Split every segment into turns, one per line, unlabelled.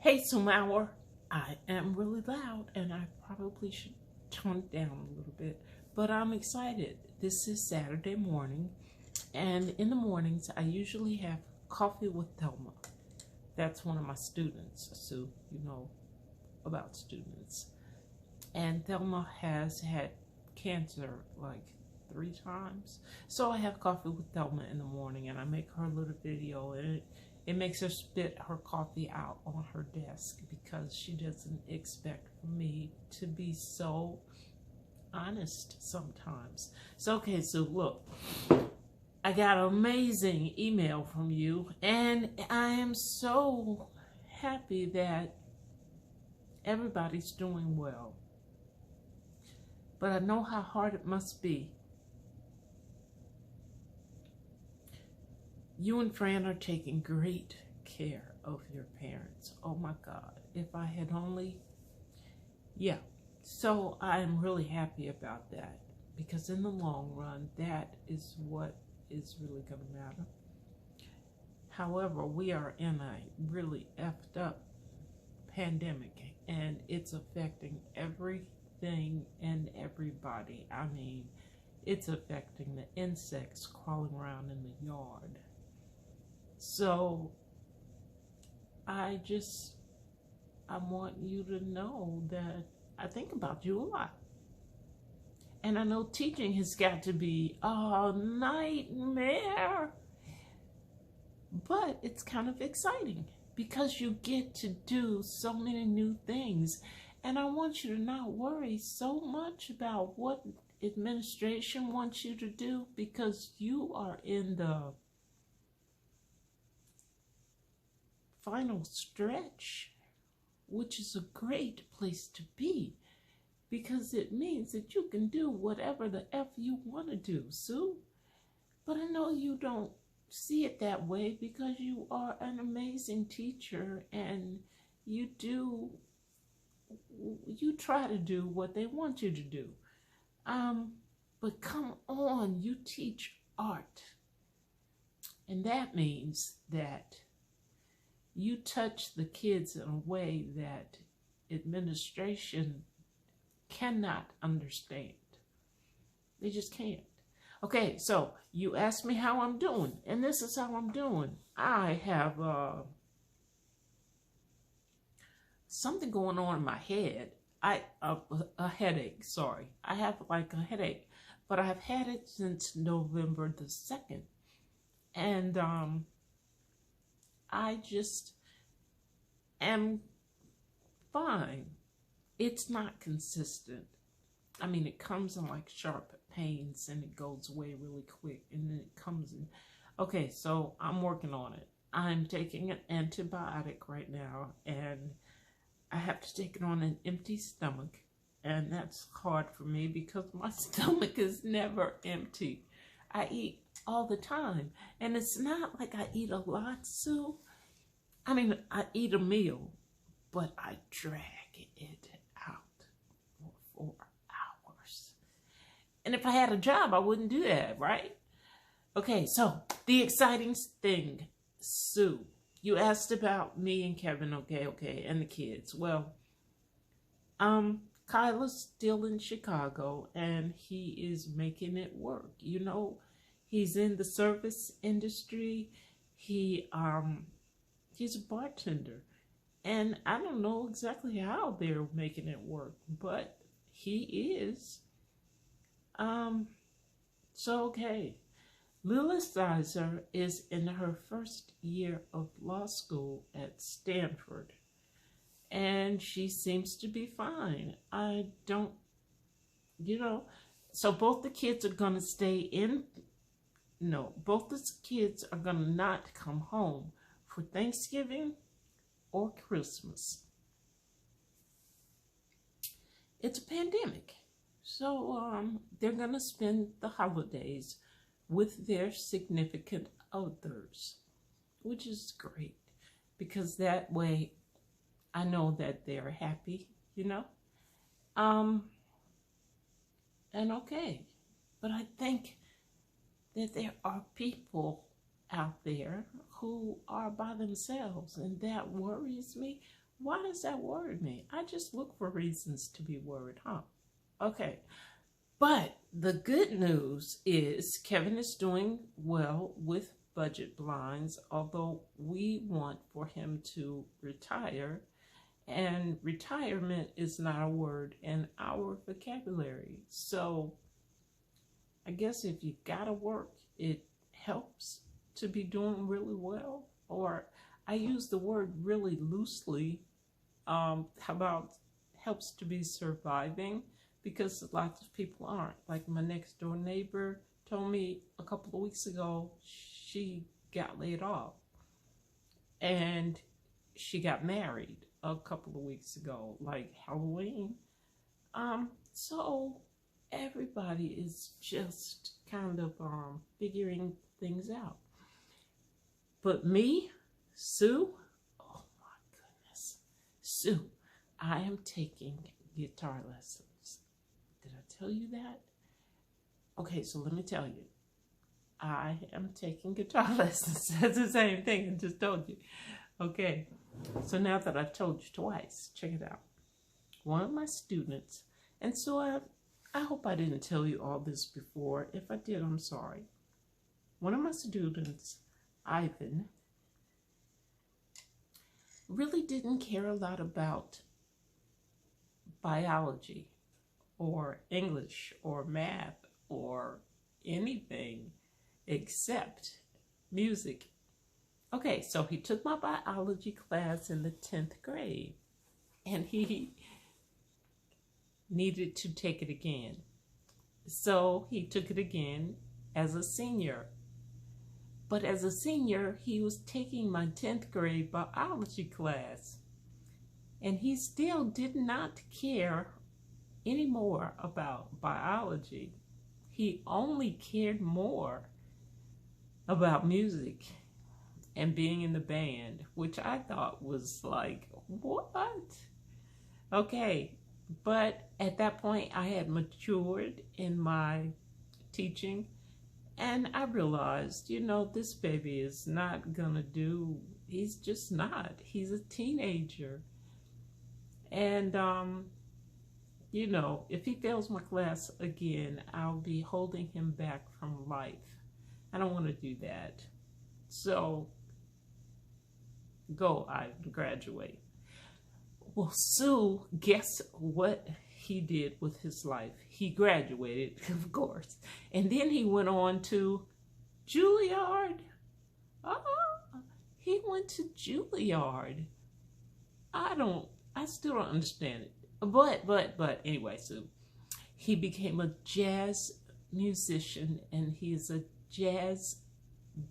Hey, Sue Maurer, I am really loud and I probably should tone it down a little bit, but I'm excited. This is Saturday morning, and in the mornings I usually have coffee with Thelma. That's one of my students, Sue, you know about students. And Thelma has had cancer like 3 times. So I have coffee with Thelma in the morning and I make her a little video, and it makes her spit her coffee out on her desk because she doesn't expect me to be so honest sometimes. So okay, so look, I got an amazing email from you and I am so happy that everybody's doing well. But I know how hard it must be. You and Fran are taking great care of your parents. Oh my God, if I had only, yeah. So I'm really happy about that because in the long run, that is what is really going to matter. However, we are in a really effed up pandemic and it's affecting everything and everybody. I mean, it's affecting the insects crawling around in the yard. So I want you to know that I think about you a lot. And I know teaching has got to be a nightmare, but it's kind of exciting because you get to do so many new things. And I want you to not worry so much about what administration wants you to do because you are in the final stretch, which is a great place to be because it means that you can do whatever the F you want to do, Sue. But I know you don't see it that way because you are an amazing teacher and you try to do what they want you to do. But come on, you teach art. And that means that you touch the kids in a way that administration cannot understand. They just can't. Okay, so you asked me how I'm doing, and this is how I'm doing. I have something going on in my head. A headache, sorry. I have like a headache, but I've had it since November the 2nd. And I just am fine. It's not consistent. I mean, it comes in like sharp pains and it goes away really quick and then it comes in. Okay, so I'm working on it. I'm taking an antibiotic right now and I have to take it on an empty stomach, and that's hard for me because my stomach is never empty. I eat all the time, and it's not like I eat a lot, Sue. I mean, I eat a meal, but I drag it out for 4 hours. And if I had a job, I wouldn't do that, right? Okay, so the exciting thing, Sue. You asked about me and Kevin, okay, and the kids. Well, Kyla's still in Chicago, and he is making it work. You know, he's in the service industry. He's a bartender, and I don't know exactly how they're making it work, but he is. So okay. Lila Sizer is in her first year of law school at Stanford, and she seems to be fine. I don't, so both the kids are going to stay in, no, both the kids are going to not come home for Thanksgiving or Christmas. It's a pandemic, so they're going to spend the holidays with their significant others, which is great because that way I know that they're happy, and okay. But I think that there are people out there who are by themselves, and that worries me. Why does that worry me? I just look for reasons to be worried, huh? Okay. But the good news is Kevin is doing well with budget blinds, although we want for him to retire. And retirement is not a word in our vocabulary. So I guess if you gotta work, it helps to be doing really well. Or I use the word really loosely. How about helps to be surviving? Because lots of people aren't. Like my next door neighbor told me a couple of weeks ago, she got laid off. And she got married a couple of weeks ago, like Halloween. So everybody is just kind of figuring things out. But me, Sue, oh my goodness, Sue, I am taking guitar lessons. Did I tell you that? Okay, so let me tell you. I am taking guitar lessons. That's the same thing I just told you. Okay, so now that I've told you twice, check it out. One of my students, and so I hope I didn't tell you all this before. If I did, I'm sorry. One of my students, Ivan, really didn't care a lot about biology or English or math or anything except music. Okay, so he took my biology class in the 10th grade and he needed to take it again. So he took it again as a senior. But as a senior, he was taking my 10th grade biology class. And he still did not care anymore about biology. He only cared more about music and being in the band, which I thought was like, what? Okay, but at that point I had matured in my teaching, and I realized, you know, this baby is not gonna do, he's just not. He's a teenager. And, you know, if he fails my class again, I'll be holding him back from life. I don't want to do that. So, go, Ivan, graduate. Well, Sue, guess what he did with his life? He graduated, of course. And then he went on to Juilliard. He went to Juilliard. I still don't understand it. But anyway, Sue, he became a jazz musician and he is a jazz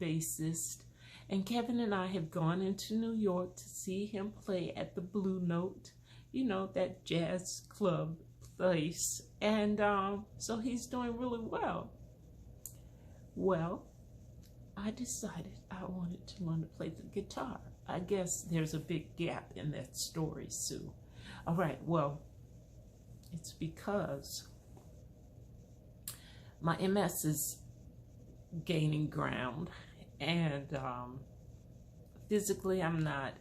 bassist. And Kevin and I have gone into New York to see him play at the Blue Note, you know, that jazz club place. And so he's doing really well. Well, I decided I wanted to learn to play the guitar. I guess there's a big gap in that story, Sue. All right, well, it's because my MS is gaining ground, and physically I'm not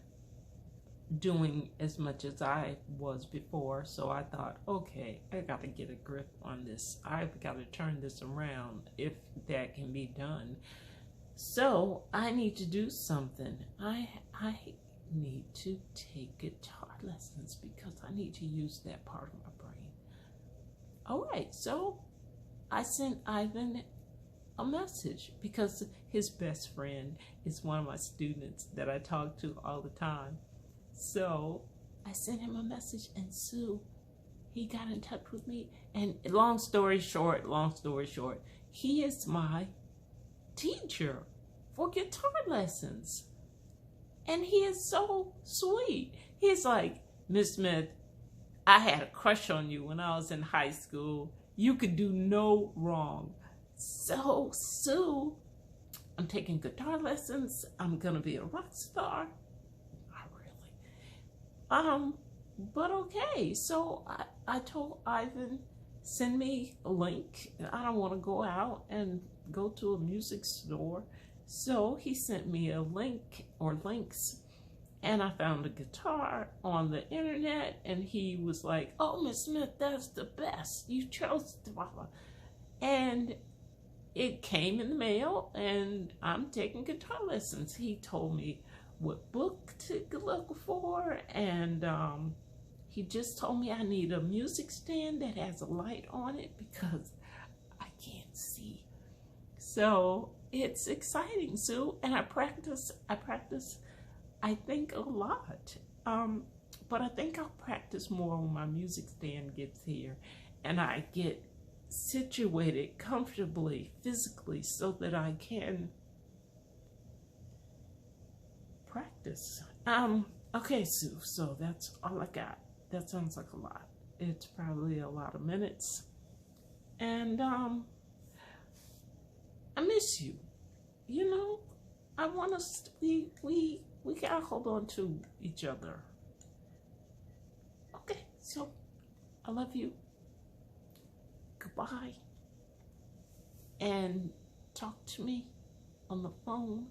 doing as much as I was before. So I thought, okay, I got to get a grip on this. I've got to turn this around if that can be done. So I need to do something. I need to take guitar lessons because I need to use that part of my brain. All right, so I sent Ivan a message because his best friend is one of my students that I talk to all the time. So I sent him a message, and Sue, he got in touch with me. And long story short, he is my teacher for guitar lessons. And he is so sweet. He's like, Miss Smith, I had a crush on you when I was in high school. You could do no wrong. So, Sue, I'm taking guitar lessons. I'm gonna be a rock star. Not really. But okay. So I told Ivan, send me a link. I don't want to go out and go to a music store. So he sent me a link or links And I found a guitar on the internet, and he was like, "Oh, Miss Smith, that's the best. You chose the blah, blah." And it came in the mail, and I'm taking guitar lessons. He told me what book to look for, and he just told me I need a music stand that has a light on it because I can't see. So it's exciting, Sue, and I practice, I think a lot. But I think I'll practice more when my music stand gets here and I get situated comfortably, physically, so that I can practice. Okay, Sue, so that's all I got. That sounds like a lot. It's probably a lot of minutes. And I miss you. You know, I want us to we gotta hold on to each other. Okay, so I love you. Goodbye. And talk to me on the phone